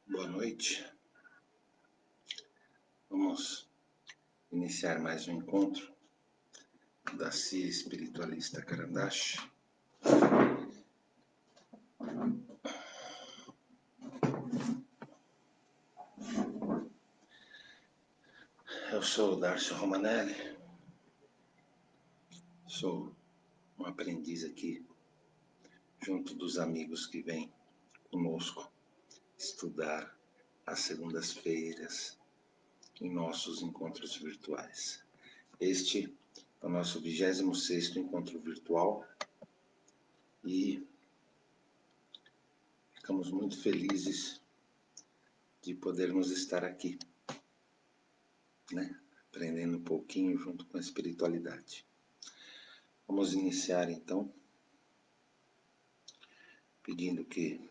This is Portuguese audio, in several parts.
Boa noite. Vamos iniciar mais um encontro da CIA Espiritualista Karandash. Eu sou o Darcio Romanelli, sou um aprendiz aqui, junto dos amigos que vêm conosco estudar às segundas-feiras em nossos encontros virtuais. Este é o nosso 26º encontro virtual e ficamos muito felizes de podermos estar aqui, né? Aprendendo um pouquinho junto com a espiritualidade. Vamos iniciar então, pedindo que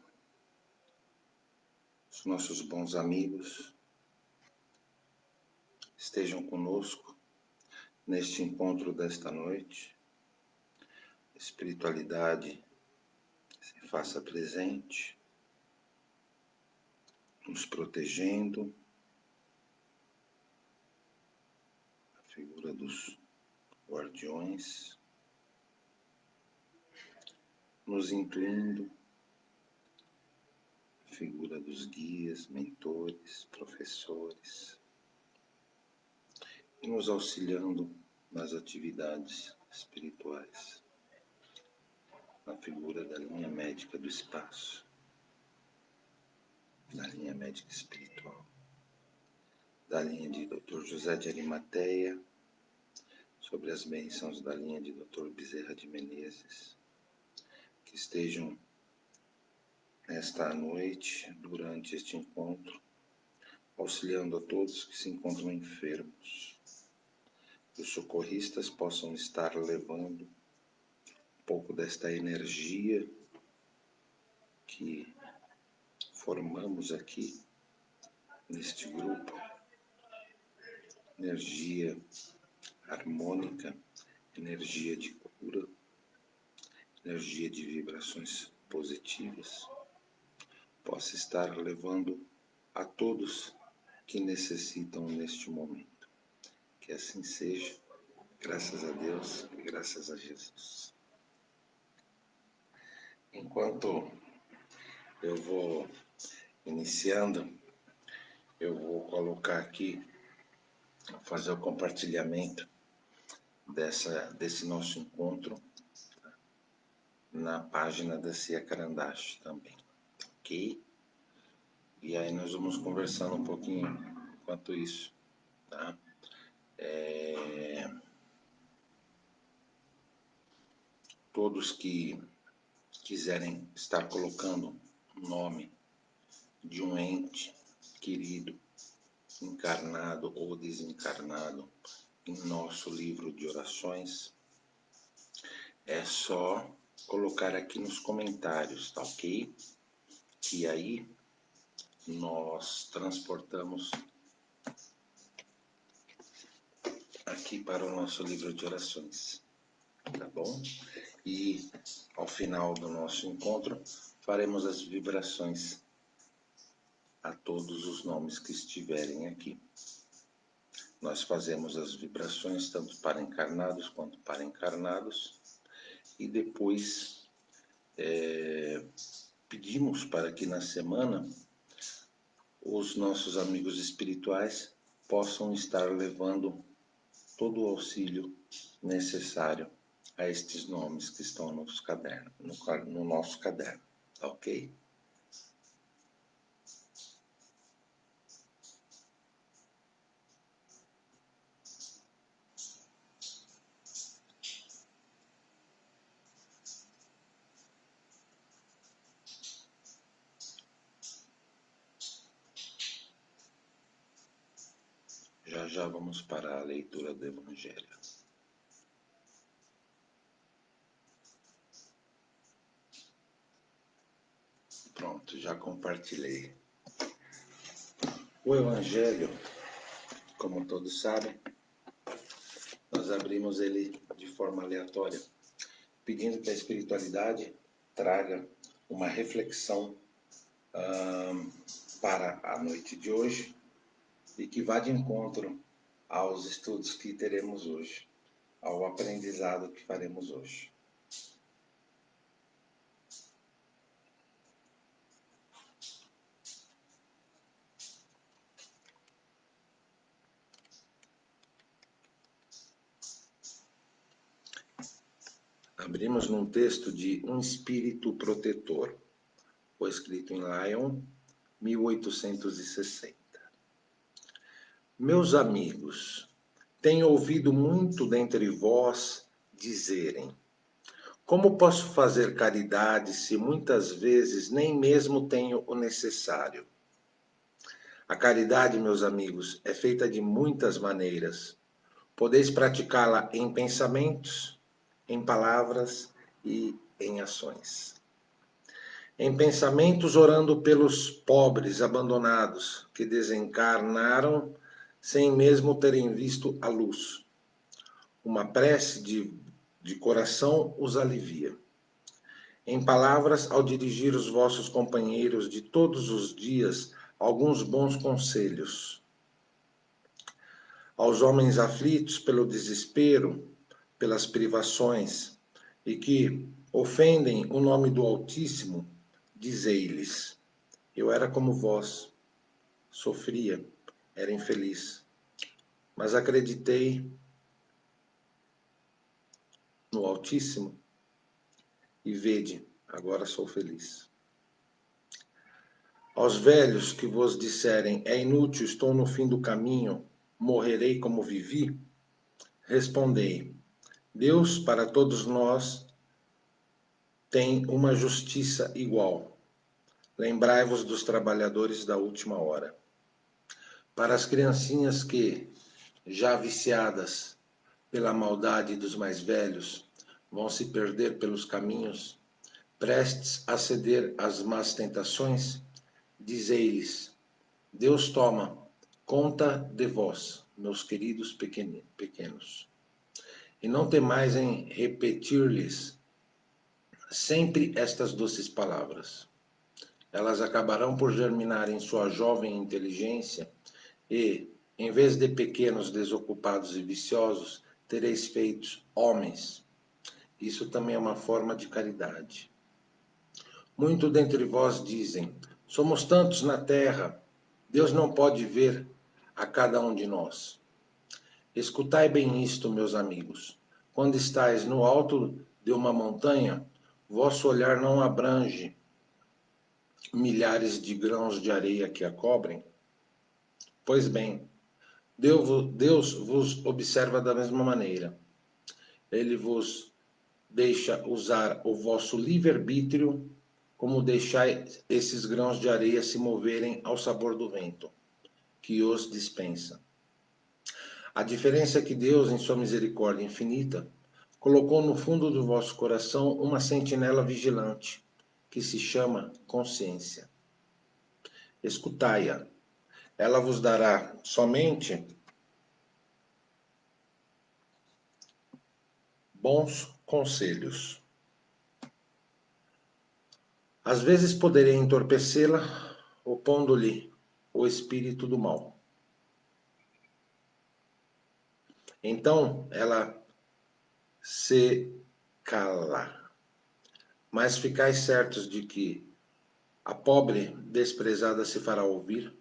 os nossos bons amigos estejam conosco neste encontro desta noite. A espiritualidade se faça presente, nos protegendo, a figura dos guardiões, nos incluindo, a figura dos guias, mentores, professores, e nos auxiliando nas atividades espirituais, na figura da linha médica do espaço, da linha médica espiritual, da linha de Dr. José de Arimateia, sobre as bênçãos da linha de Dr. Bezerra de Menezes, que estejam nesta noite, durante este encontro, auxiliando a todos que se encontram enfermos, que os socorristas possam estar levando um pouco desta energia que formamos aqui neste grupo, energia harmônica, energia de cura, energia de vibrações positivas, possa estar levando a todos que necessitam neste momento. Que assim seja, graças a Deus e graças a Jesus. Enquanto eu vou iniciando, eu vou colocar aqui, fazer o compartilhamento desse nosso encontro na página da CIA Karandash também, ok? E aí nós vamos conversando um pouquinho enquanto isso, tá? Todos que quiserem estar colocando o nome de um ente querido, encarnado ou desencarnado, em nosso livro de orações, é só colocar aqui nos comentários, tá ok? Que aí nós transportamos aqui para o nosso livro de orações, tá bom? E ao final do nosso encontro faremos as vibrações a todos os nomes que estiverem aqui. Nós fazemos as vibrações tanto para encarnados quanto para encarnados e depois pedimos para que na semana os nossos amigos espirituais possam estar levando todo o auxílio necessário a estes nomes que estão no nosso caderno, tá ok? Já já vamos para a leitura do Evangelho. Pronto, já compartilhei. O Evangelho, como todos sabem, nós abrimos ele de forma aleatória, pedindo que a espiritualidade traga uma reflexão para a noite de hoje e que vá de encontro aos estudos que teremos hoje, ao aprendizado que faremos hoje. Abrimos num texto de Um Espírito Protetor, foi escrito em Lyon, 1860. Meus amigos, tenho ouvido muito dentre vós dizerem: como posso fazer caridade se muitas vezes nem mesmo tenho o necessário? A caridade, meus amigos, é feita de muitas maneiras. Podeis praticá-la em pensamentos, em palavras e em ações. Em pensamentos, orando pelos pobres abandonados que desencarnaram sem mesmo terem visto a luz. Uma prece de coração os alivia. Em palavras, ao dirigir os vossos companheiros de todos os dias alguns bons conselhos. Aos homens aflitos pelo desespero, pelas privações, e que ofendem o nome do Altíssimo, dizei-lhes: eu era como vós, sofria, era infeliz, mas acreditei no Altíssimo e vede, agora sou feliz. Aos velhos que vos disserem: é inútil, estou no fim do caminho, morrerei como vivi, respondei: Deus para todos nós tem uma justiça igual. Lembrai-vos dos trabalhadores da última hora. Para as criancinhas que, já viciadas pela maldade dos mais velhos, vão se perder pelos caminhos, prestes a ceder às más tentações, dizei-lhes: Deus toma conta de vós, meus queridos pequenos. E não temais em repetir-lhes sempre estas doces palavras. Elas acabarão por germinar em sua jovem inteligência e, em vez de pequenos desocupados e viciosos, tereis feitos homens. Isso também é uma forma de caridade. Muito dentre vós dizem: somos tantos na terra, Deus não pode ver a cada um de nós. Escutai bem isto, meus amigos. Quando estáis no alto de uma montanha, vosso olhar não abrange milhares de grãos de areia que a cobrem? Pois bem, Deus vos observa da mesma maneira. Ele vos deixa usar o vosso livre-arbítrio, como deixais esses grãos de areia se moverem ao sabor do vento, que os dispensa. A diferença é que Deus, em sua misericórdia infinita, colocou no fundo do vosso coração uma sentinela vigilante, que se chama consciência. Escutai-a. Ela vos dará somente bons conselhos. Às vezes poderei entorpecê-la, opondo-lhe o espírito do mal. Então ela se cala. Mas ficais certos de que, A pobre desprezada se fará ouvir,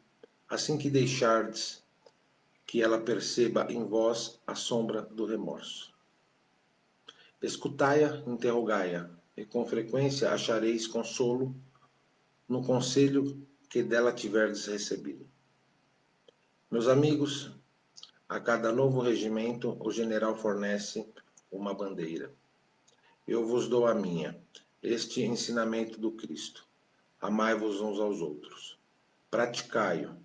assim que deixardes que ela perceba em vós a sombra do remorso. Escutai-a, interrogai-a, e com frequência achareis consolo no conselho que dela tiverdes recebido. Meus amigos, a cada novo regimento o general fornece uma bandeira. Eu vos dou a minha, este ensinamento do Cristo. Amai-vos uns aos outros. Praticai-o.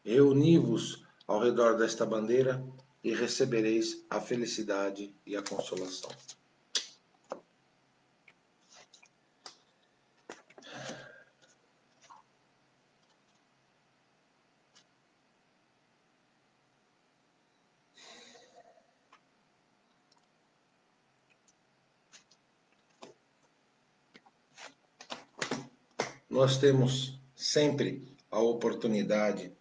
Reuni-vos ao redor desta bandeira e recebereis a felicidade e a consolação. Nós temos sempre a oportunidade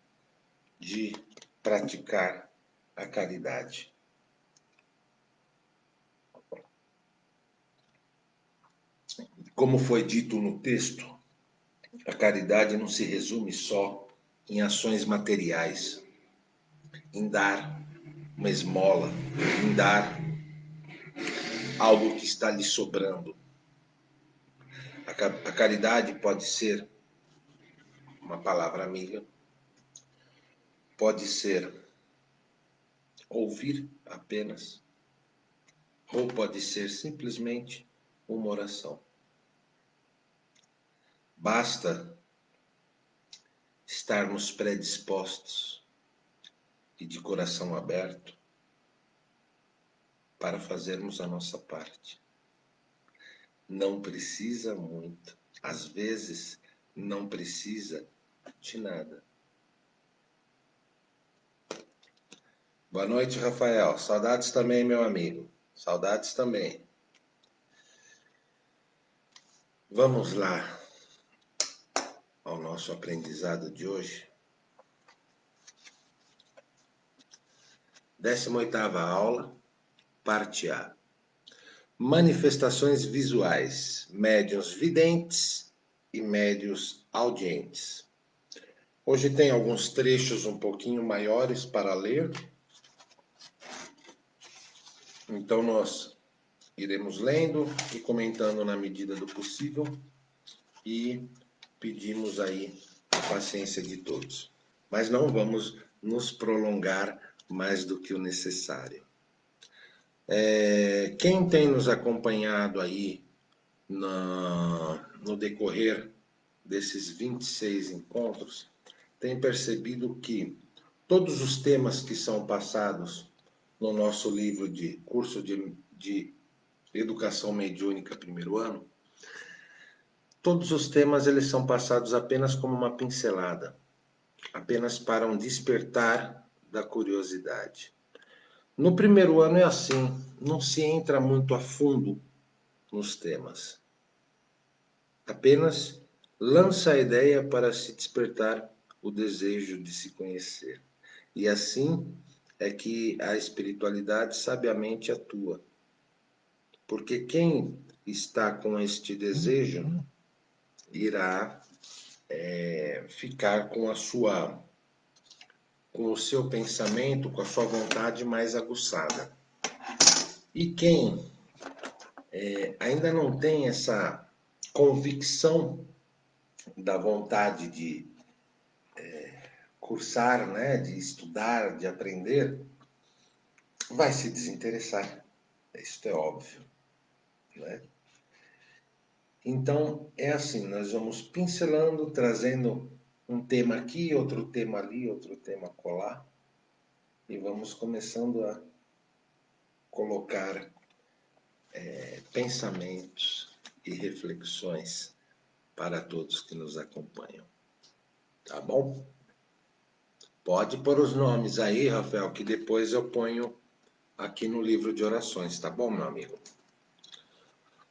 de praticar a caridade. Como foi dito no texto, a caridade não se resume só em ações materiais, em dar uma esmola, em dar algo que está lhe sobrando. A caridade pode ser uma palavra amiga, pode ser ouvir apenas, ou pode ser simplesmente uma oração. Basta estarmos predispostos e de coração aberto para fazermos a nossa parte. Não precisa muito, às vezes não precisa de nada. Boa noite, Rafael. Saudades também, meu amigo. Saudades também. Vamos lá ao nosso aprendizado de hoje. 18ª aula, parte A. Manifestações visuais, médiuns videntes e médiuns audientes. Hoje tem alguns trechos um pouquinho maiores para ler. Então nós iremos lendo e comentando na medida do possível e pedimos aí a paciência de todos. Mas não vamos nos prolongar mais do que o necessário. Quem tem nos acompanhado aí no decorrer desses 26 encontros, tem percebido que todos os temas que são passados no nosso livro de curso de Educação Mediúnica primeiro ano, todos os temas eles são passados apenas como uma pincelada, apenas para um despertar da curiosidade. No primeiro ano é assim, não se entra muito a fundo nos temas. Apenas lança a ideia para se despertar o desejo de se conhecer. E assim é que a espiritualidade sabiamente atua. Porque quem está com este desejo irá ficar com o seu pensamento, com a sua vontade mais aguçada. E quem ainda não tem essa convicção da vontade de cursar, né, de estudar, de aprender, vai se desinteressar. Isso é óbvio, né? Então, é assim, nós vamos pincelando, trazendo um tema aqui, outro tema ali, outro tema acolá, e vamos começando a colocar pensamentos e reflexões para todos que nos acompanham. Tá bom? Pode pôr os nomes aí, Rafael, que depois eu ponho aqui no livro de orações, tá bom, meu amigo?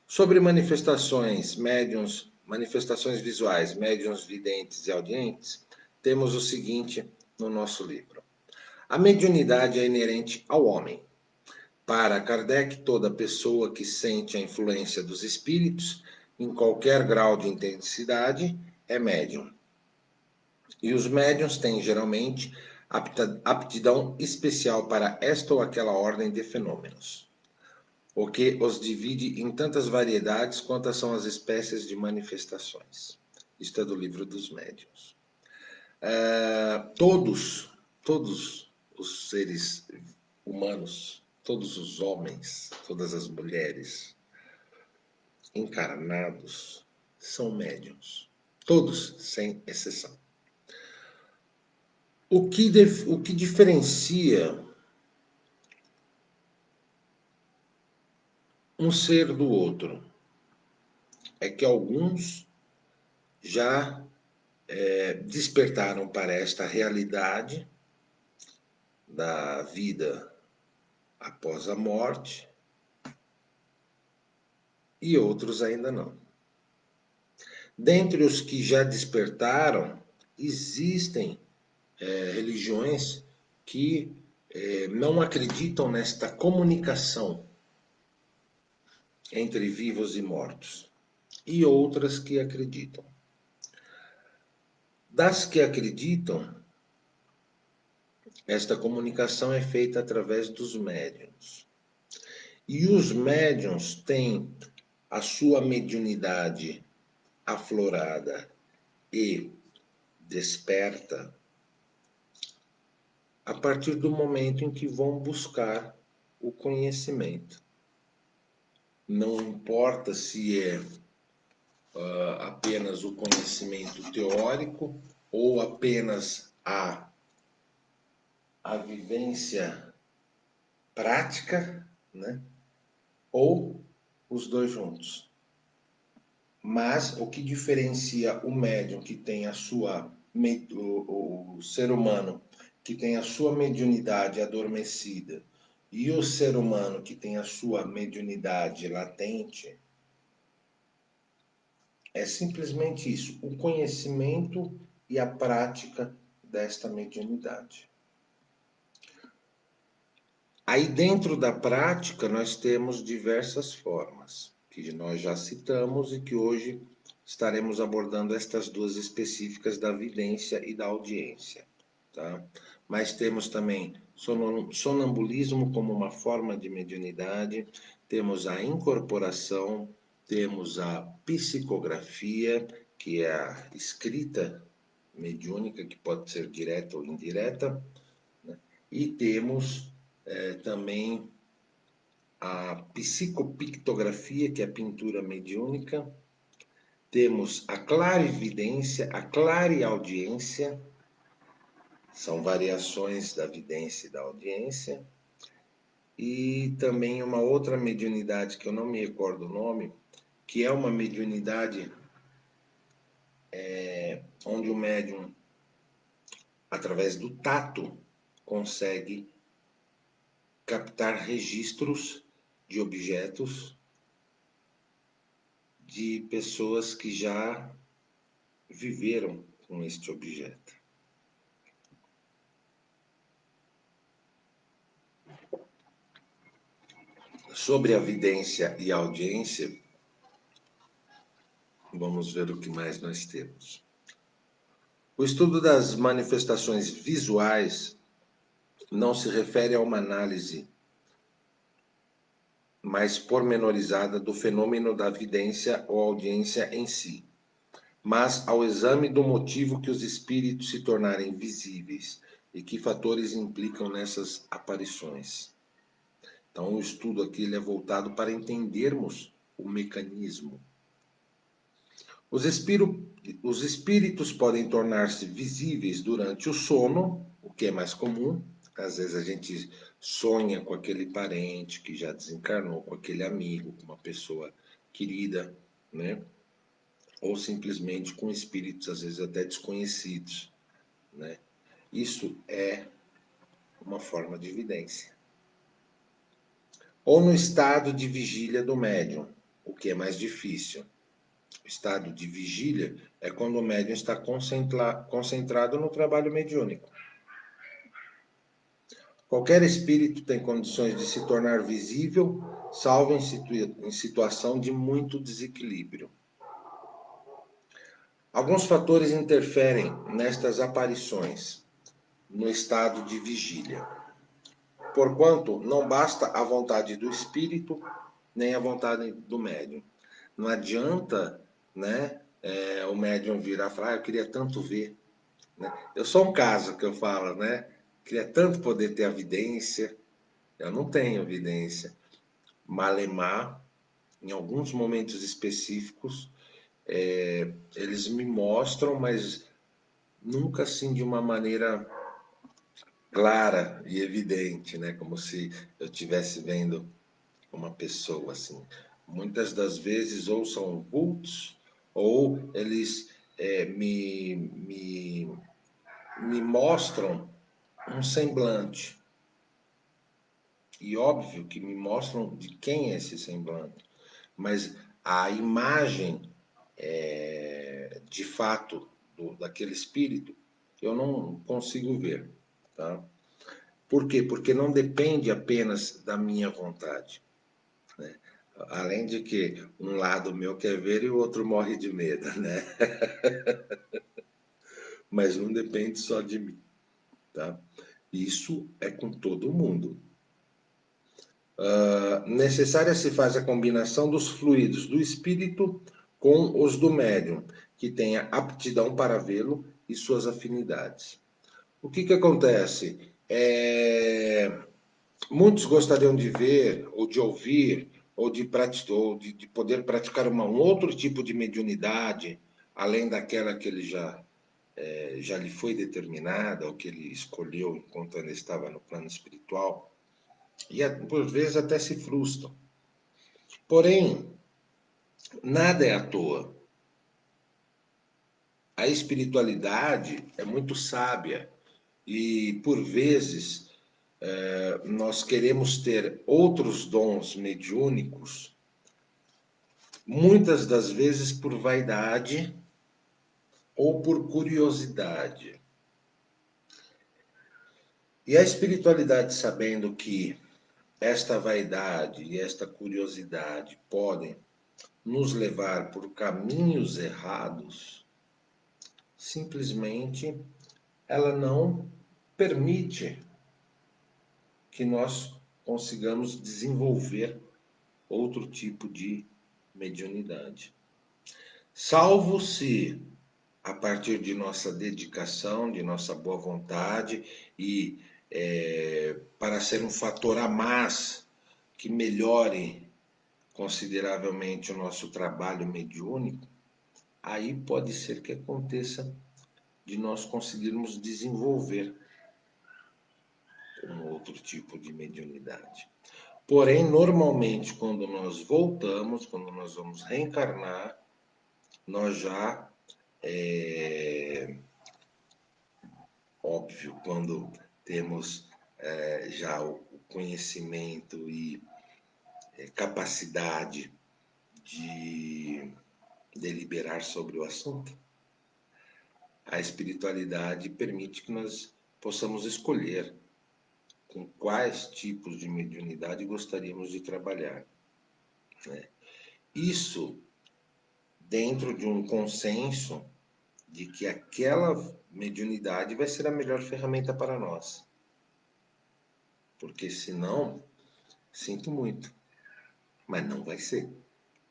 Sobre manifestações médiuns, manifestações visuais, médiuns videntes e audientes, temos o seguinte no nosso livro. A mediunidade é inerente ao homem. Para Kardec, toda pessoa que sente a influência dos espíritos, em qualquer grau de intensidade, é médium. E os médiuns têm, geralmente, aptidão especial para esta ou aquela ordem de fenômenos, o que os divide em tantas variedades quantas são as espécies de manifestações. Isto é do livro dos médiuns. Todos os seres humanos, todos os homens, todas as mulheres encarnados são médiuns. Todos, sem exceção. O que diferencia um ser do outro é que alguns já despertaram para esta realidade da vida após a morte e outros ainda não. Dentre os que já despertaram, existem religiões que não acreditam nesta comunicação entre vivos e mortos, e outras que acreditam. Das que acreditam, esta comunicação é feita através dos médiuns. E os médiuns têm a sua mediunidade aflorada e desperta a partir do momento em que vão buscar o conhecimento. Não importa se é apenas o conhecimento teórico ou apenas a vivência prática, né? Ou os dois juntos. Mas o que diferencia o médium que tem a sua, o ser humano que tem a sua mediunidade adormecida e o ser humano que tem a sua mediunidade latente é simplesmente isso, o conhecimento e a prática desta mediunidade. Aí dentro da prática nós temos diversas formas, que nós já citamos e que hoje estaremos abordando estas duas específicas da vidência e da audiência. Tá? Mas temos também sonambulismo como uma forma de mediunidade, temos a incorporação, temos a psicografia, que é a escrita mediúnica, que pode ser direta ou indireta, né? E temos também a psicopictografia, que é a pintura mediúnica, temos a clarividência, a clareaudiência, são variações da vidência e da audiência, e também uma outra mediunidade que eu não me recordo o nome, que é uma mediunidade onde o médium, através do tato, consegue captar registros de objetos de pessoas que já viveram com este objeto. Sobre a vidência e a audiência, vamos ver o que mais nós temos. O estudo das manifestações visuais não se refere a uma análise mais pormenorizada do fenômeno da vidência ou audiência em si, mas ao exame do motivo que os espíritos se tornarem visíveis e que fatores implicam nessas aparições. Então, o estudo aqui ele é voltado para entendermos o mecanismo. Os espíritos podem tornar-se visíveis durante o sono, o que é mais comum. Às vezes a gente sonha com aquele parente que já desencarnou, com aquele amigo, com uma pessoa querida, né? Ou simplesmente com espíritos, às vezes até desconhecidos, né? Isso é uma forma de evidência. Ou no estado de vigília do médium, o que é mais difícil. O estado de vigília é quando o médium está concentrado no trabalho mediúnico. Qualquer espírito tem condições de se tornar visível, salvo em situação de muito desequilíbrio. Alguns fatores interferem nestas aparições no estado de vigília. Porquanto não basta a vontade do espírito, nem a vontade do médium. Não adianta, né, o médium virar e falar, eu queria tanto ver. Né? Eu sou um caso que eu falo, né? Queria tanto poder ter evidência. Eu não tenho evidência. Malemar, em alguns momentos específicos, eles me mostram, mas nunca assim de uma maneira clara e evidente, né? Como se eu estivesse vendo uma pessoa assim. Muitas das vezes ou são vultos ou eles me mostram um semblante. E óbvio que me mostram de quem é esse semblante. Mas a imagem de fato daquele espírito eu não consigo ver. Tá? Por quê? Porque não depende apenas da minha vontade. Né? Além de que um lado meu quer ver e o outro morre de medo, né? Mas não depende só de mim, tá? Isso é com todo mundo. Necessária se faz a combinação dos fluidos do espírito com os do médium, que tenha aptidão para vê-lo e suas afinidades. O que acontece? Muitos gostariam de ver, ou de ouvir, ou de poder praticar um outro tipo de mediunidade, além daquela que ele já lhe foi determinada, ou que ele escolheu enquanto ele estava no plano espiritual, e por vezes até se frustram. Porém, nada é à toa. A espiritualidade é muito sábia e, por vezes, nós queremos ter outros dons mediúnicos, muitas das vezes por vaidade ou por curiosidade. E a espiritualidade, sabendo que esta vaidade e esta curiosidade podem nos levar por caminhos errados, simplesmente ela não permite que nós consigamos desenvolver outro tipo de mediunidade. Salvo se, a partir de nossa dedicação, de nossa boa vontade e para ser um fator a mais que melhore consideravelmente o nosso trabalho mediúnico, aí pode ser que aconteça de nós conseguirmos desenvolver um outro tipo de mediunidade. Porém, normalmente, quando nós voltamos, quando nós vamos reencarnar, nós já, óbvio, quando temos já o conhecimento e capacidade de deliberar sobre o assunto, a espiritualidade permite que nós possamos escolher com quais tipos de mediunidade gostaríamos de trabalhar. Né? Isso dentro de um consenso de que aquela mediunidade vai ser a melhor ferramenta para nós. Porque senão, sinto muito, mas não vai ser.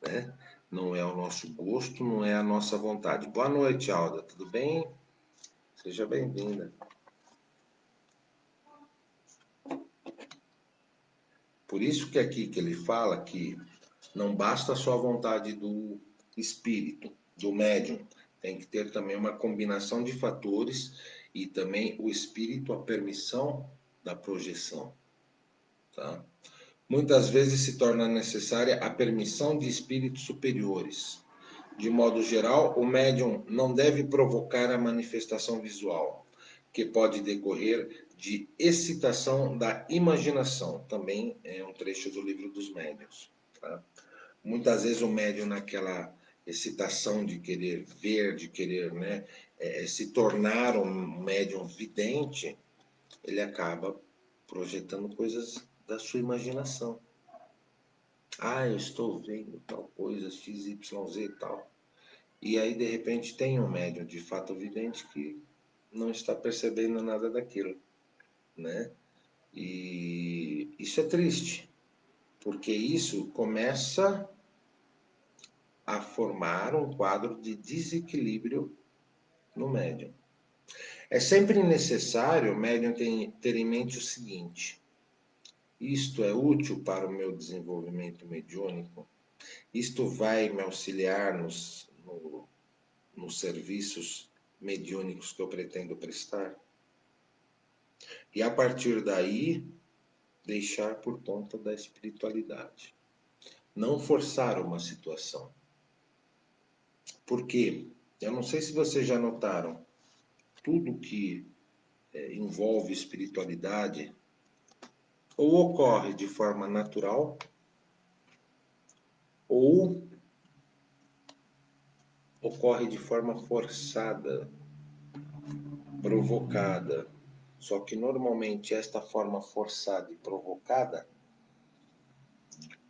Né? Não é o nosso gosto, não é a nossa vontade. Boa noite, Alda, tudo bem? Seja bem-vinda. Por isso que aqui que ele fala que não basta só a vontade do espírito, do médium, tem que ter também uma combinação de fatores e também o espírito, a permissão da projeção. Tá? Muitas vezes se torna necessária a permissão de espíritos superiores. De modo geral, o médium não deve provocar a manifestação visual, que pode decorrer de excitação da imaginação. Também é um trecho do livro dos médiuns. Tá? Muitas vezes o médium naquela excitação de querer ver, de querer, né, se tornar um médium vidente, ele acaba projetando coisas da sua imaginação. Ah, eu estou vendo tal coisa, XYZ e tal. E aí, de repente, tem um médium de fato vidente que não está percebendo nada daquilo, né? E isso é triste, porque isso começa a formar um quadro de desequilíbrio no médium. É sempre necessário o médium ter em mente o seguinte: isto é útil para o meu desenvolvimento mediúnico? Isto vai me auxiliar nos serviços mediúnicos que eu pretendo prestar? E a partir daí, deixar por conta da espiritualidade. Não forçar uma situação. Porque, eu não sei se vocês já notaram, tudo que envolve espiritualidade ou ocorre de forma natural ou ocorre de forma forçada, provocada. Só que normalmente esta forma forçada e provocada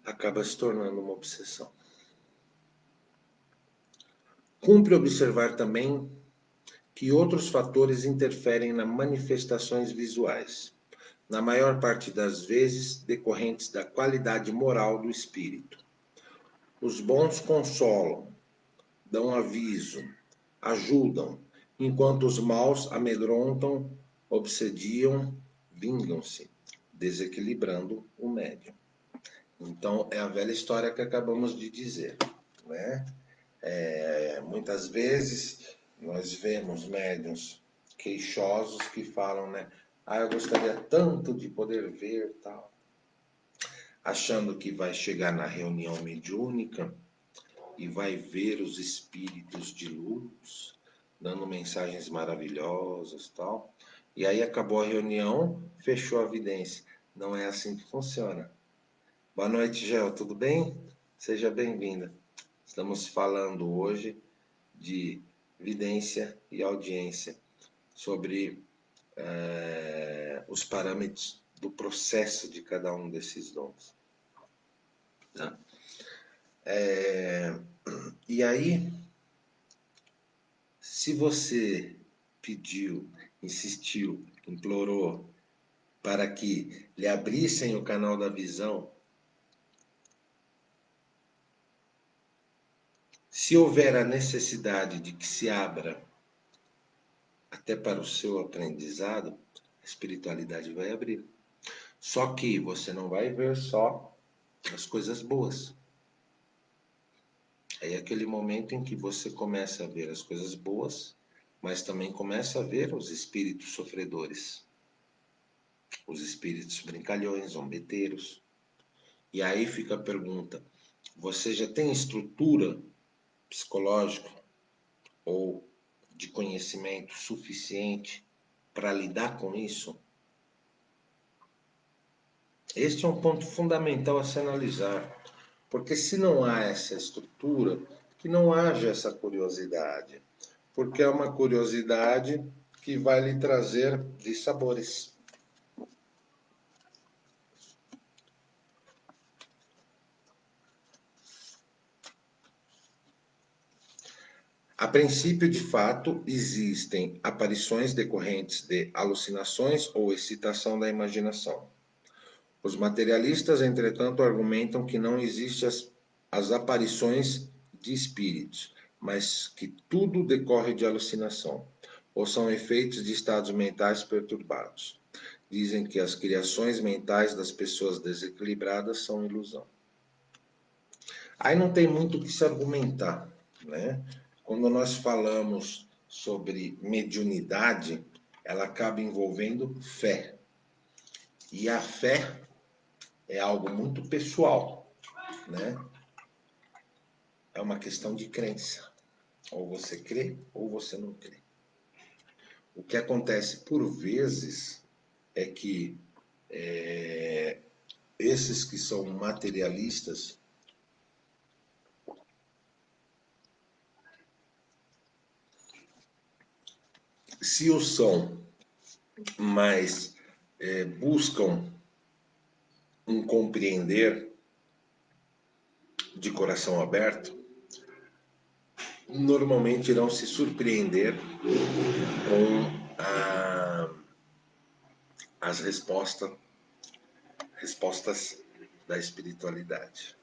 acaba se tornando uma obsessão. Cumpre observar também que outros fatores interferem nas manifestações visuais, na maior parte das vezes decorrentes da qualidade moral do espírito. Os bons consolam, dão aviso, ajudam, enquanto os maus amedrontam, obsediam, vingam-se, desequilibrando o médium. Então, é a velha história que acabamos de dizer, né? Muitas vezes nós vemos médiuns queixosos que falam, né? Ah, eu gostaria tanto de poder ver tal, achando que vai chegar na reunião mediúnica e vai ver os espíritos de luz dando mensagens maravilhosas tal. E aí acabou a reunião, fechou a vidência. Não é assim que funciona. Boa noite, Gel, tudo bem? Seja bem-vinda. Estamos falando hoje de vidência e audiência, sobre os parâmetros do processo de cada um desses dons. Tá? E aí, se você pediu, insistiu, implorou para que lhe abrissem o canal da visão, se houver a necessidade de que se abra até para o seu aprendizado, a espiritualidade vai abrir. Só que você não vai ver só as coisas boas. É aquele momento em que você começa a ver as coisas boas, mas também começa a ver os espíritos sofredores, os espíritos brincalhões, zombeteiros. E aí fica a pergunta: você já tem estrutura psicológica ou de conhecimento suficiente para lidar com isso? Este é um ponto fundamental a se analisar, porque se não há essa estrutura, que não haja essa curiosidade, porque é uma curiosidade que vai lhe trazer dissabores. A princípio, de fato, existem aparições decorrentes de alucinações ou excitação da imaginação. Os materialistas, entretanto, argumentam que não existem as aparições de espíritos, mas que tudo decorre de alucinação, ou são efeitos de estados mentais perturbados. Dizem que as criações mentais das pessoas desequilibradas são ilusão. Aí não tem muito o que se argumentar, né? Quando nós falamos sobre mediunidade, ela acaba envolvendo fé. E a fé é algo muito pessoal, né? É uma questão de crença. Ou você crê ou você não crê. O que acontece por vezes é que esses que são materialistas, se o são, mas buscam um compreender de coração aberto, normalmente irão se surpreender com as respostas da espiritualidade.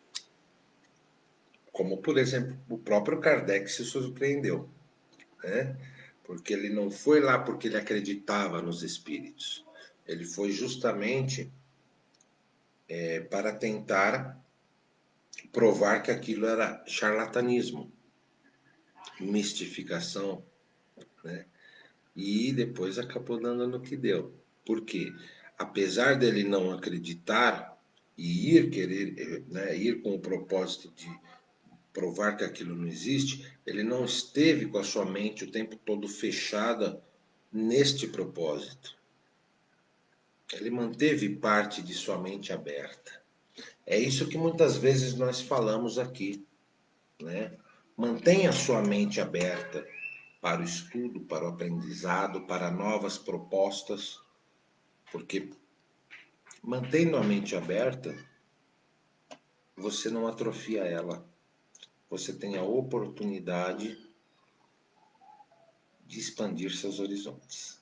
Como, por exemplo, o próprio Kardec se surpreendeu, né? Porque ele não foi lá porque ele acreditava nos espíritos. Ele foi justamente para tentar provar que aquilo era charlatanismo, mistificação, né? E depois acabou dando no que deu. Por quê? Apesar dele não acreditar e ir querer, né, ir com o propósito de provar que aquilo não existe, ele não esteve com a sua mente o tempo todo fechada neste propósito. Ele manteve parte de sua mente aberta. É isso que muitas vezes nós falamos aqui, né? Mantenha sua mente aberta para o estudo, para o aprendizado, para novas propostas, porque mantendo a mente aberta, você não atrofia ela. Você tem a oportunidade de expandir seus horizontes.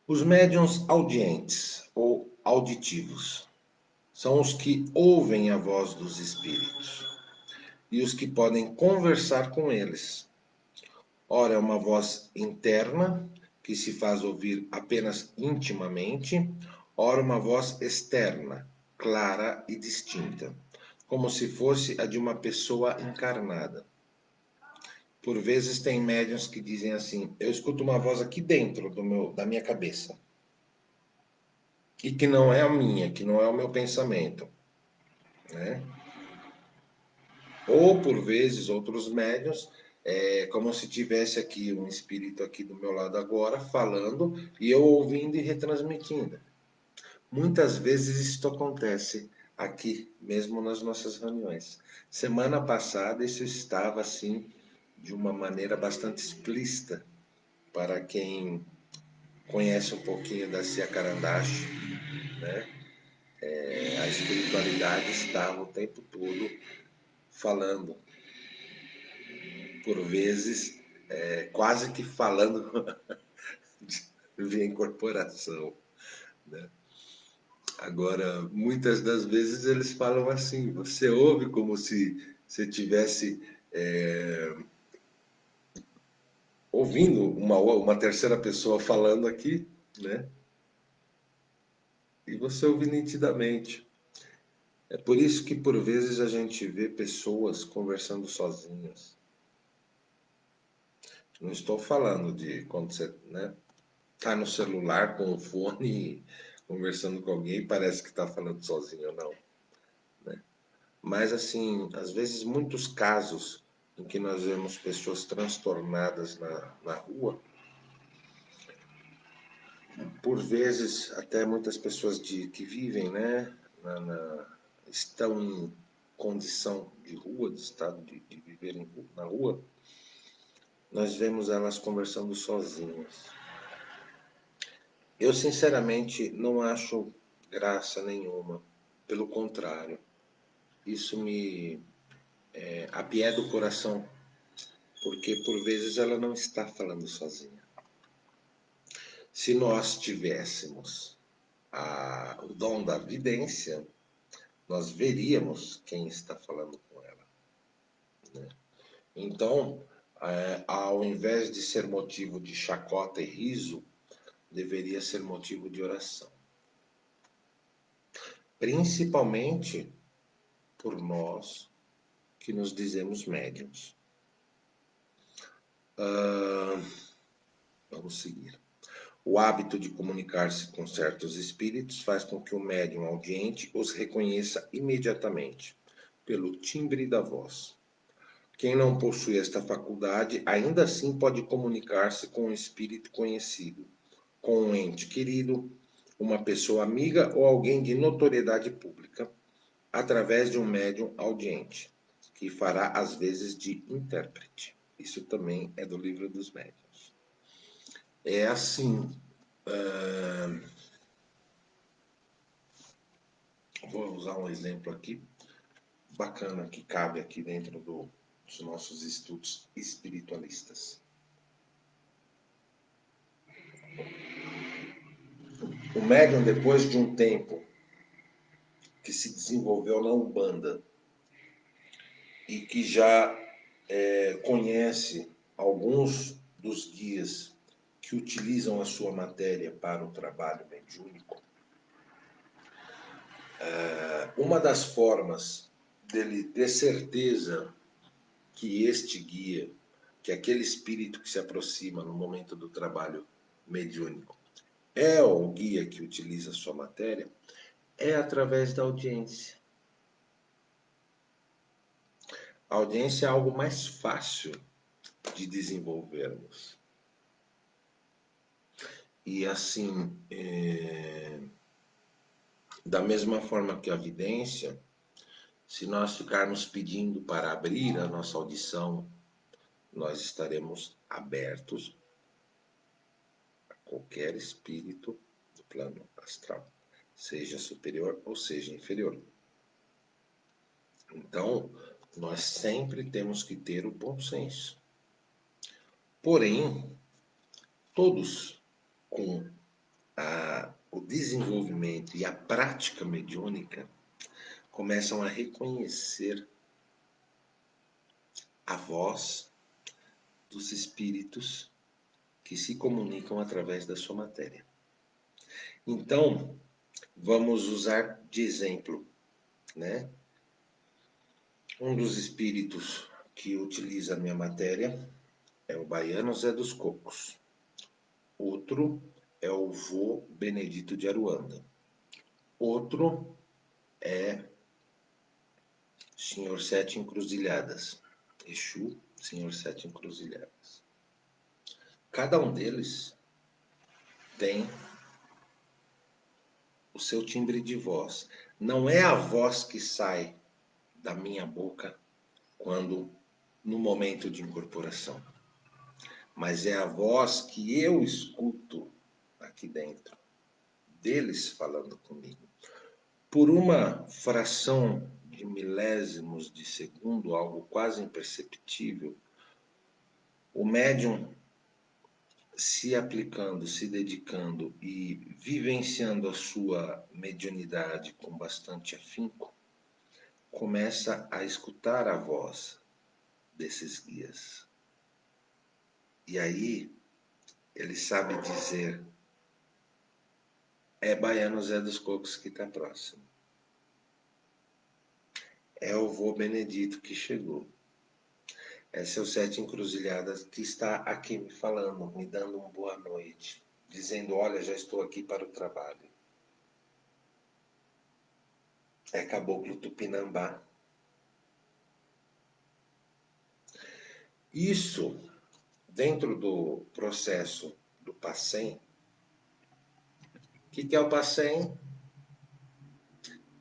Os médiuns audientes ou auditivos são os que ouvem a voz dos espíritos e os que podem conversar com eles. Ora, é uma voz interna que se faz ouvir apenas intimamente, ora, uma voz externa, clara e distinta, como se fosse a de uma pessoa encarnada. Por vezes tem médiuns que dizem assim: eu escuto uma voz aqui dentro da minha cabeça, e que não é a minha, que não é o meu pensamento, né? Ou por vezes outros médiuns, como se tivesse aqui um espírito aqui do meu lado agora falando e eu ouvindo e retransmitindo. Muitas vezes isso acontece aqui mesmo nas nossas reuniões. Semana passada isso estava assim de uma maneira bastante explícita para quem conhece um pouquinho da Cia Carandache, né? A espiritualidade estava o tempo todo falando, por vezes, quase que falando via incorporação, né? Agora, muitas das vezes eles falam assim, você ouve como se você tivesse ouvindo uma terceira pessoa falando aqui, né? E você ouve nitidamente. É por isso que por vezes a gente vê pessoas conversando sozinhas. Não estou falando de quando você, né, tá no celular com o fone conversando com alguém e parece que está falando sozinho, não. Mas assim, às vezes muitos casos em que nós vemos pessoas transtornadas na rua, por vezes até muitas pessoas que vivem, né, estão em condição de rua, de estado de viver na rua, nós vemos elas conversando sozinhas. Eu, sinceramente, não acho graça nenhuma. Pelo contrário, isso me apieda o coração, porque por vezes ela não está falando sozinha. Se nós tivéssemos o dom da vidência, nós veríamos quem está falando com ela, né? Então, ao invés de ser motivo de chacota e riso, deveria ser motivo de oração. Principalmente por nós que nos dizemos médiuns. Vamos seguir. O hábito de comunicar-se com certos espíritos faz com que o médium audiente os reconheça imediatamente, pelo timbre da voz. Quem não possui esta faculdade, ainda assim pode comunicar-se com um espírito conhecido, com um ente querido, uma pessoa amiga ou alguém de notoriedade pública, através de um médium audiente, que fará às vezes de intérprete. Isso também é do Livro dos Médiuns. É assim, vou usar um exemplo aqui, bacana, que cabe aqui dentro do dos nossos estudos espiritualistas. O médium, depois de um tempo que se desenvolveu na Umbanda e que já conhece alguns dos guias que utilizam a sua matéria para o trabalho mediúnico, uma das formas dele ter certeza que este guia, que aquele espírito que se aproxima no momento do trabalho mediúnico, é o guia que utiliza a sua matéria, é através da audiência. A audiência é algo mais fácil de desenvolvermos. E assim, da mesma forma que a vidência, se nós ficarmos pedindo para abrir a nossa audição, nós estaremos abertos a qualquer espírito do plano astral, seja superior ou seja inferior. Então, nós sempre temos que ter o bom senso. Porém, todos com o desenvolvimento e a prática mediúnica começam a reconhecer a voz dos espíritos que se comunicam através da sua matéria. Então, vamos usar de exemplo, né? Um dos espíritos que utiliza a minha matéria é o Baiano Zé dos Cocos. Outro é o vô Benedito de Aruanda. Outro é Senhor Sete Encruzilhadas. Exu, Senhor Sete Encruzilhadas. Cada um deles tem o seu timbre de voz. Não é a voz que sai da minha boca quando no momento de incorporação, mas é a voz que eu escuto aqui dentro, deles falando comigo. Por uma fração de milésimos de segundo, algo quase imperceptível, o médium se aplicando, se dedicando e vivenciando a sua mediunidade com bastante afinco, começa a escutar a voz desses guias. E aí ele sabe dizer: é Baiano Zé dos Cocos que está próximo. É o vô Benedito que chegou. É seu Sete Encruzilhadas que está aqui me falando, me dando uma boa noite, dizendo: olha, já estou aqui para o trabalho. É Caboclo Tupinambá. Isso, dentro do processo do PACEM, o que é o PACEM?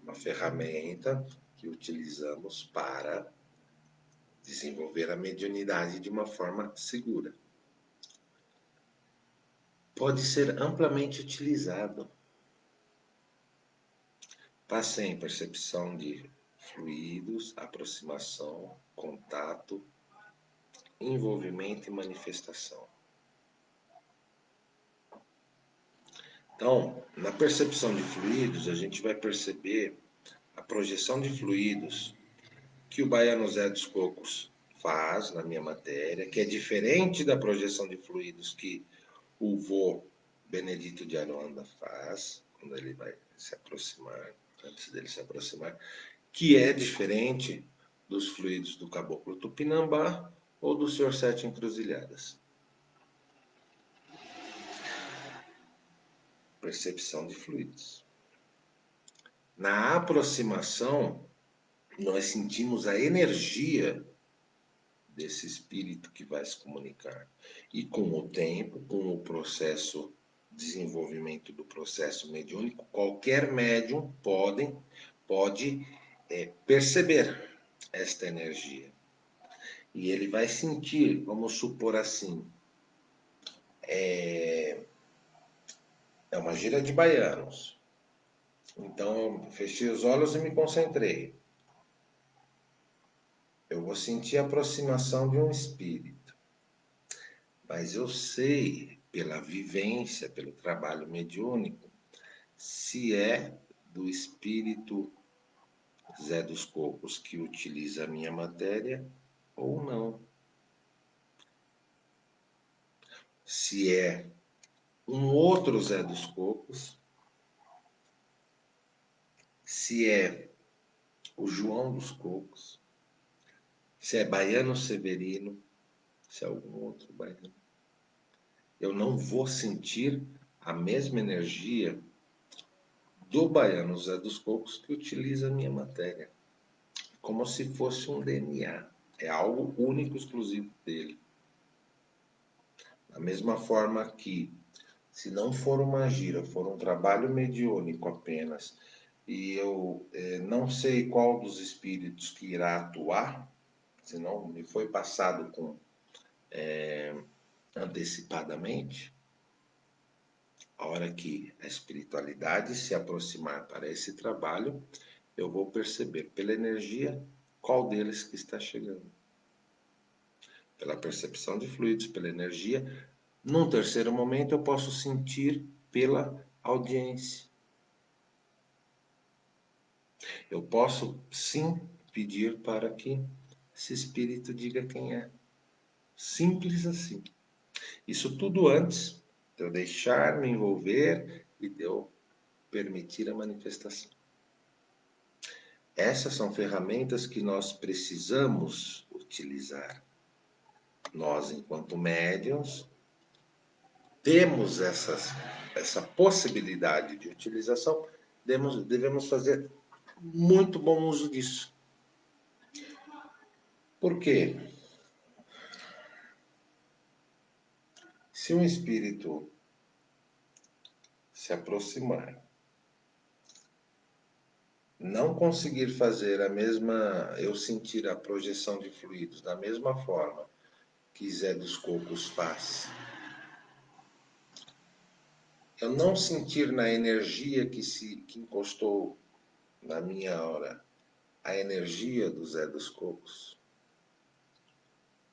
Uma ferramenta que utilizamos para desenvolver a mediunidade de uma forma segura. Pode ser amplamente utilizado. PACEM, percepção de fluidos, aproximação, contato, envolvimento e manifestação. Então, na percepção de fluidos, a gente vai perceber a projeção de fluidos que o Baiano Zé dos Cocos faz na minha matéria, que é diferente da projeção de fluidos que o vô Benedito de Aruanda faz, quando ele vai se aproximar, antes dele se aproximar, que é diferente dos fluidos do Caboclo Tupinambá ou do Senhor Sete Encruzilhadas. Percepção de fluidos. Na aproximação, nós sentimos a energia desse espírito que vai se comunicar. E com o tempo, com o processo, desenvolvimento do processo mediúnico, qualquer médium pode perceber esta energia. E ele vai sentir, vamos supor assim, é uma gira de baianos. Então, eu fechei os olhos e me concentrei. Eu vou sentir a aproximação de um espírito, mas eu sei, pela vivência, pelo trabalho mediúnico, se é do espírito Zé dos Cocos que utiliza a minha matéria ou não. Se é um outro Zé dos Cocos, se é o João dos Cocos, se é Baiano Severino, se é algum outro baiano. Eu não vou sentir a mesma energia do Baiano Zé dos Cocos que utiliza a minha matéria. Como se fosse um DNA. É algo único, exclusivo dele. Da mesma forma que, se não for uma gira, for um trabalho mediúnico apenas, e eu não sei qual dos espíritos que irá atuar, se não me foi passado com antecipadamente, a hora que a espiritualidade se aproximar para esse trabalho, eu vou perceber pela energia qual deles que está chegando. Pela percepção de fluidos, pela energia. Num terceiro momento, eu posso sentir pela audiência. Eu posso, sim, pedir para que esse espírito diga quem é. Simples assim. Isso tudo antes de eu deixar me envolver e de eu permitir a manifestação. Essas são ferramentas que nós precisamos utilizar. Nós, enquanto médiuns, temos essa possibilidade de utilização, devemos fazer muito bom uso disso. Por quê? Se um espírito se aproximar, não conseguir fazer eu sentir a projeção de fluidos da mesma forma que Zé dos Cocos faz, eu não sentir na energia que encostou na minha aura a energia do Zé dos Cocos,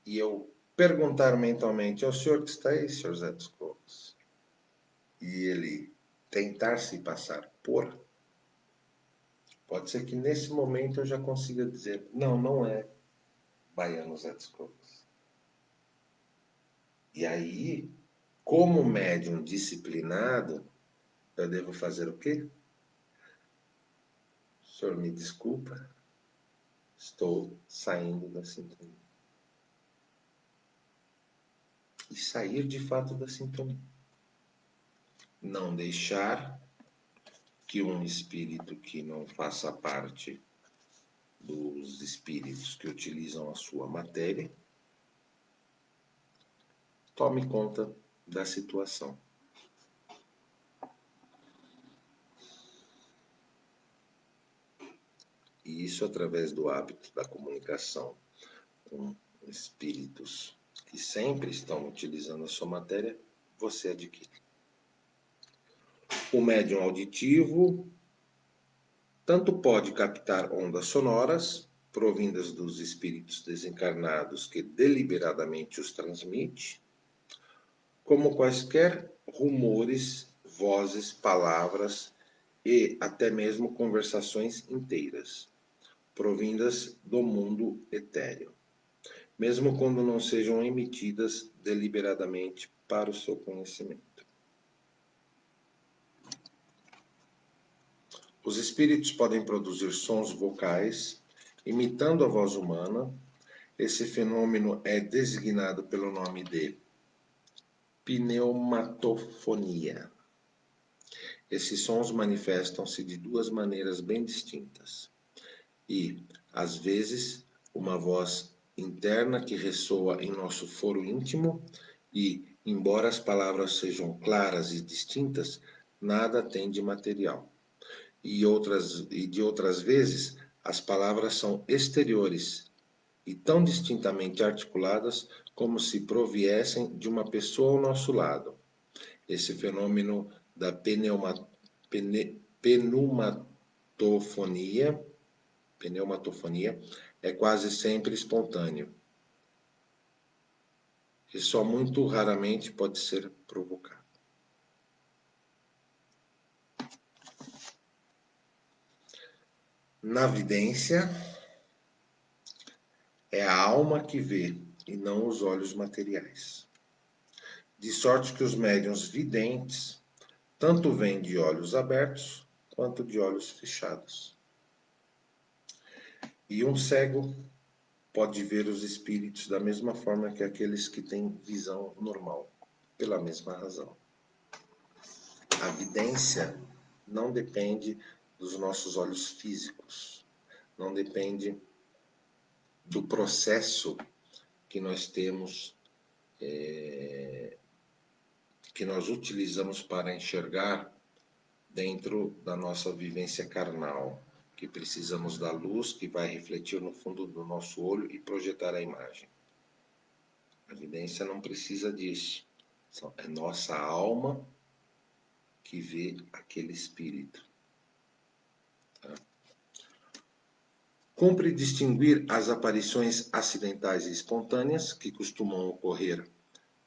e eu perguntar mentalmente ao senhor que está aí, senhor Zé dos Cocos, e ele tentar se passar por, pode ser que nesse momento eu já consiga dizer, não, não é Baiano Zé dos Cocos. E aí, como médium disciplinado, eu devo fazer o quê? O senhor me desculpa, estou saindo da sintonia. E sair de fato da sintonia. Não deixar que um espírito que não faça parte dos espíritos que utilizam a sua matéria tome conta da situação. E isso através do hábito da comunicação com espíritos que sempre estão utilizando a sua matéria, você adquire. O médium auditivo tanto pode captar ondas sonoras, provindas dos espíritos desencarnados que deliberadamente os transmite, como quaisquer rumores, vozes, palavras e até mesmo conversações inteiras, provindas do mundo etéreo, mesmo quando não sejam emitidas deliberadamente para o seu conhecimento. Os espíritos podem produzir sons vocais, imitando a voz humana. Esse fenômeno é designado pelo nome de pneumatofonia. Esses sons manifestam-se de duas maneiras bem distintas. E, às vezes, uma voz interna que ressoa em nosso foro íntimo e, embora as palavras sejam claras e distintas, nada tem de material. E de outras vezes, as palavras são exteriores e tão distintamente articuladas como se proviessem de uma pessoa ao nosso lado. Esse fenômeno da pneumatofonia é quase sempre espontâneo e só muito raramente pode ser provocado. Na vidência, é a alma que vê e não os olhos materiais. De sorte que os médiuns videntes tanto veem de olhos abertos quanto de olhos fechados. E um cego pode ver os espíritos da mesma forma que aqueles que têm visão normal, pela mesma razão. A vidência não depende dos nossos olhos físicos, não depende do processo que nós temos, que nós utilizamos para enxergar dentro da nossa vivência carnal, que precisamos da luz que vai refletir no fundo do nosso olho e projetar a imagem. A vidência não precisa disso. É nossa alma que vê aquele espírito. Tá? Cumpre distinguir as aparições acidentais e espontâneas que costumam ocorrer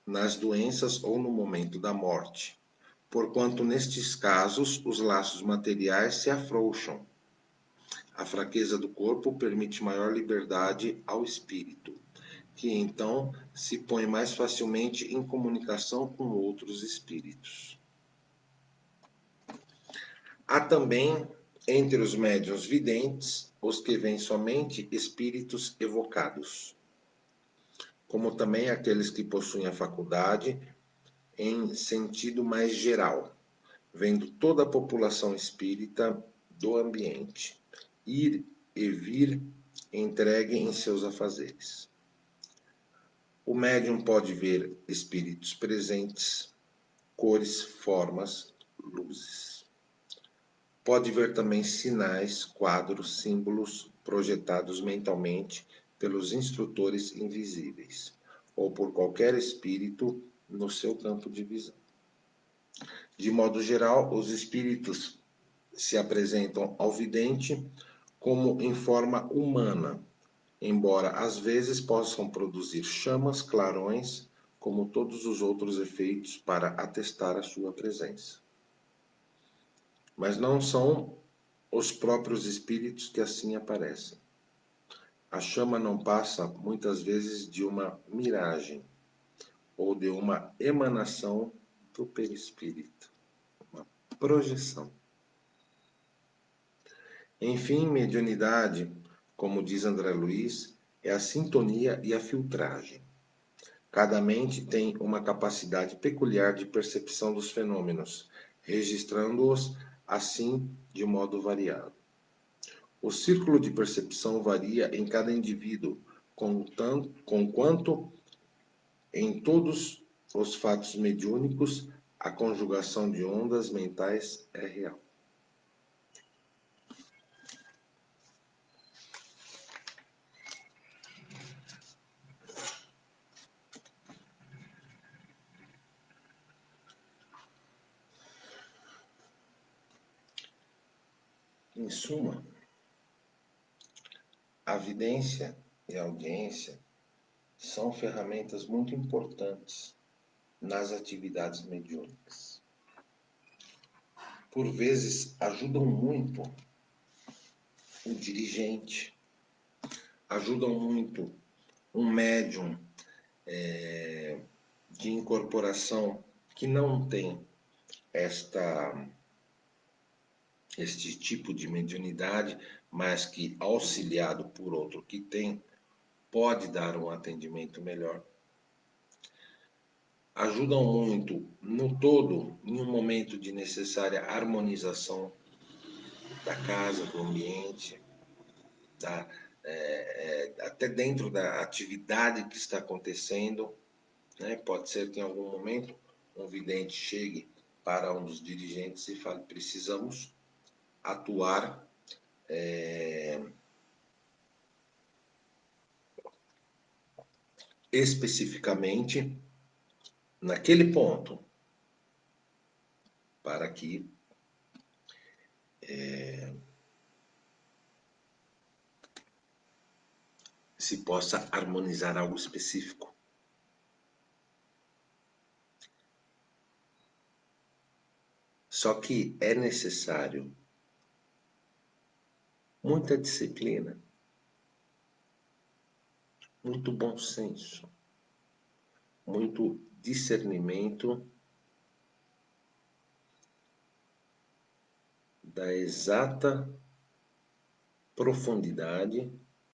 nas doenças ou no momento da morte, porquanto nestes casos os laços materiais se afrouxam. A fraqueza do corpo permite maior liberdade ao espírito, que então se põe mais facilmente em comunicação com outros espíritos. Há também, entre os médiuns videntes, os que veem somente espíritos evocados, como também aqueles que possuem a faculdade em sentido mais geral, vendo toda a população espírita do ambiente, ir e vir entregue em seus afazeres. O médium pode ver espíritos presentes, cores, formas, luzes. Pode ver também sinais, quadros, símbolos projetados mentalmente pelos instrutores invisíveis, ou por qualquer espírito no seu campo de visão. De modo geral, os espíritos se apresentam ao vidente como em forma humana, embora às vezes possam produzir chamas, clarões, como todos os outros efeitos para atestar a sua presença. Mas não são os próprios espíritos que assim aparecem. A chama não passa muitas vezes de uma miragem ou de uma emanação do perispírito, uma projeção. Enfim, mediunidade, como diz André Luiz, é a sintonia e a filtragem. Cada mente tem uma capacidade peculiar de percepção dos fenômenos, registrando-os assim de modo variado. O círculo de percepção varia em cada indivíduo, conquanto em todos os fatos mediúnicos a conjugação de ondas mentais é real. Em suma, a vidência e a audiência são ferramentas muito importantes nas atividades mediúnicas. Por vezes, ajudam muito o dirigente, ajudam muito um médium de incorporação que não tem este tipo de mediunidade, mas que, auxiliado por outro que tem, pode dar um atendimento melhor. Ajudam muito, no todo, em um momento de necessária harmonização da casa, do ambiente, até dentro da atividade que está acontecendo. Né? Pode ser que em algum momento um vidente chegue para um dos dirigentes e fale: precisamos atuar especificamente naquele ponto, para que se possa harmonizar algo específico. Só que é necessário muita disciplina, muito bom senso, muito discernimento da exata profundidade